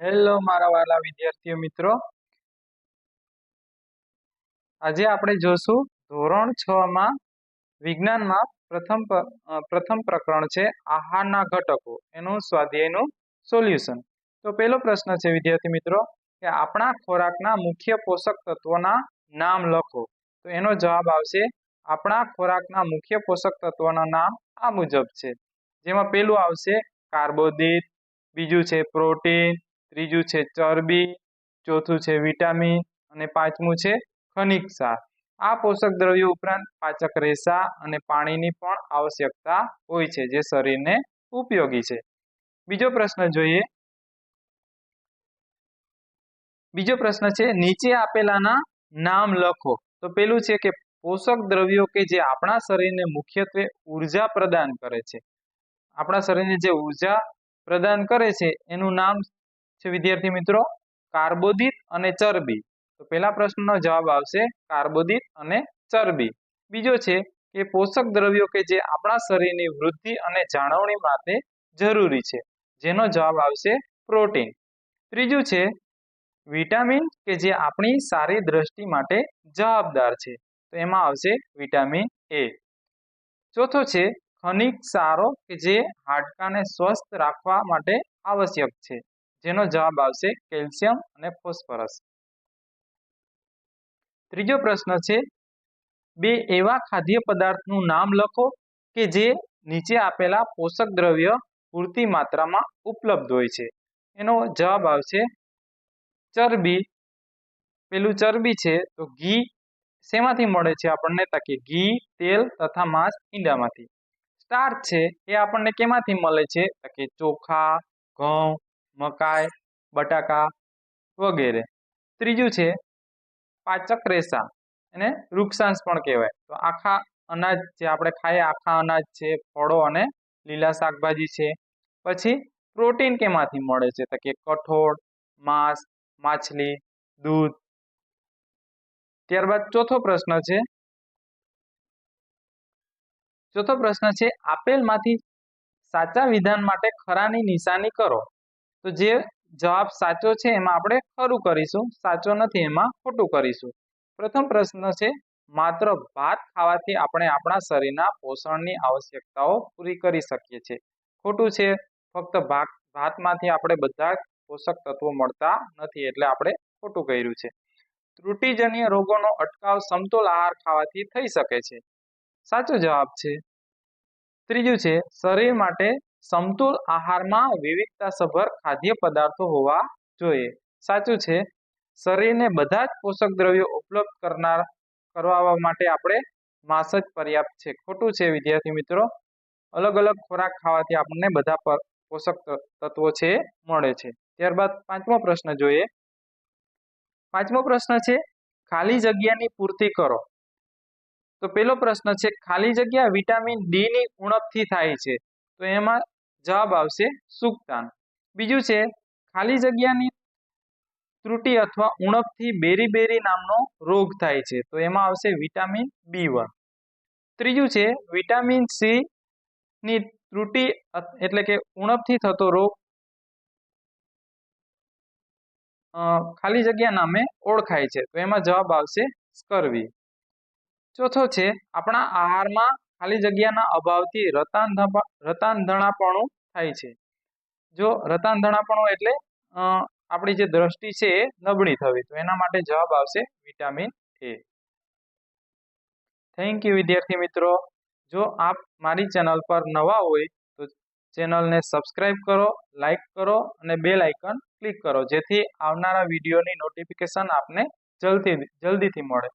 Hello મારા વાલા વિદ્યાર્થીઓ મિત્રો, આજે આપણે જોશું ધોરણ 6 માં વિજ્ઞાનમાં પ્રથમ પ્રકરણ છે આહારના ઘટકો, એનું સ્વાધ્યાયનું સોલ્યુશન। તો પહેલો પ્રશ્ન છે વિદ્યાર્થી મિત્રો કે આપણા ખોરાકના મુખ્ય પોષક તત્વોના નામ લખો। તો એનો જવાબ આવશે આપણા ખોરાકના મુખ્ય પોષક તત્વોના નામ આ મુજબ છે, જેમાં પહેલું આવશે કાર્બોદિત, બીજું છે પ્રોટીન, ત્રીજું છે ચરબી, ચોથું છે વિટામિન અને પાંચમું છે ખનિજ ક્ષાર। આ પોષક દ્રવ્યો ઉપરાંત પાચક રેસા અને પાણીની પણ આવશ્યકતા હોય છે, જે શરીરને ઉપયોગી છે। બીજો પ્રશ્ન છે નીચે આપેલાના નામ લખો। તો પેલું છે કે પોષક દ્રવ્યો કે જે આપણા શરીરને મુખ્યત્વે ઉર્જા પ્રદાન કરે છે, આપણા શરીરને જે ઉર્જા પ્રદાન કરે છે એનું નામ છે વિદ્યાર્થી મિત્રો કાર્બોદિત અને ચરબી। તો પહેલા પ્રશ્નનો જવાબ આવશે કાર્બોદિત અને ચરબી। બીજો છે કે પોષક દ્રવ્યો કે જે આપણા શરીરની વૃદ્ધિ અને જાળવણી માટે જરૂરી છે, જેનો જવાબ આવશે પ્રોટીન। ત્રીજું છે વિટામિન કે જે આપણી સારી દ્રષ્ટિ માટે જવાબદાર છે, તો એમાં આવશે વિટામિન એ। ચોથો છે ખનિજ ક્ષારો કે જે હાડકાને સ્વસ્થ રાખવા માટે આવશ્યક છે, જેનો જવાબ આવશે કેલ્શિયમ અને ફોસ્ફરસ। ત્રીજો પ્રશ્ન છે બે એવા ખાદ્ય પદાર્થનું નામ લખો કે જે નીચે આપેલા પોષક દ્રવ્ય પૂરતી માત્રામાં ઉપલબ્ધ હોય છે। એનો જવાબ આવશે ચરબી। પેલું ચરબી છે તો ઘી શેમાંથી મળે છે આપણને, તો કે ઘી, તેલ તથા માંસ ઈંડામાંથી। સ્ટાર્ચ છે એ આપણને કેમાંથી મળે છે, તો કે ચોખા, ઘઉં, મકાઈ, બટાકા વગેરે। ત્રીજું છે પાચક રેસા, એને વૃક્ષાંશ પણ કહેવાય। તો આખા અનાજ જે આપણે ખાઈએ, આખા અનાજ છે, ફળો અને લીલા શાકભાજી છે। પછી પ્રોટીન કેમાંથી મળે છે, તો કે કઠોળ, માંસ, માછલી, દૂધ। ત્યારબાદ ચોથો પ્રશ્ન છે આપેલમાંથી સાચા વિધાન માટે ખરાની નિશાની કરો। તો જે જવાબ સાચો છે એમાં આપણે ખરું કરીશું, સાચો નથી એમાં ખોટું કરીશું। પ્રથમ પ્રશ્ન છે માત્ર ભાત ખાવાથી આપણે આપણા શરીરના પોષણની આવશ્યકતાઓ પૂરી કરી શકીએ છીએ। ખોટું છે, ફક્ત ભાતમાંથી આપણે બધા જ પોષક તત્વો મળતા નથી, એટલે આપણે ખોટું કર્યું છે। ત્રુટિજન્ય રોગોનો અટકાવ સમતોલ આહાર ખાવાથી થઈ શકે છે, સાચો જવાબ છે। ત્રીજું છે શરીર માટે સમતોલ આહારમાં વિવિધતાસભર ખાદ્ય પદાર્થો હોવા જોઈએ, સાચું છે। શરીરને બધા જ પોષક દ્રવ્યો ઉપલબ્ધ કરવા માટે આપણે માંસ જ પર્યાપ્ત છે, ખોટું છે વિદ્યાર્થી મિત્રો। અલગ અલગ ખોરાક ખાવાથી આપણને બધા પોષક તત્વો છે મળે છે। ત્યારબાદ પાંચમો પ્રશ્ન જોઈએ। પાંચમો પ્રશ્ન છે ખાલી જગ્યાની પૂર્તિ કરો। તો પહેલો પ્રશ્ન છે ખાલી જગ્યા વિટામિન ડી ની ઉણપથી થાય છે, તો એમાં જવાબ આવશે સુક્તાન। બીજું છે ખાલી જગ્યાની ત્રુટિ અથવા ઉણપથી બેરી નામનો રોગ થાય છે, તો એમાં આવશે વિટામિન B1। ત્રીજું છે વિટામિન સી ની ત્રુટિ એટલે કે ઉણપથી થતો રોગ ખાલી જગ્યા નામે ઓળખાય છે, તો એમાં જવાબ આવશે સ્કર્વી। ચોથો છે આપણા આહારમાં ખાલી જગ્યાના અભાવથી રતાંધણાપણું થાય છે। જો રતાંધણાપણું એટલે આપણી જે દ્રષ્ટિ છે એ નબળી થવી, તો એના માટે જવાબ આવશે વિટામિન એ। થેન્ક યુ વિદ્યાર્થી મિત્રો। જો આપ મારી ચેનલ પર નવા હોય તો ચેનલને સબસ્ક્રાઇબ કરો, લાઈક કરો અને બેલ આઇકન ક્લિક કરો, જેથી આવનારા વિડીયોની નોટિફિકેશન આપને જલ્દીથી મળે।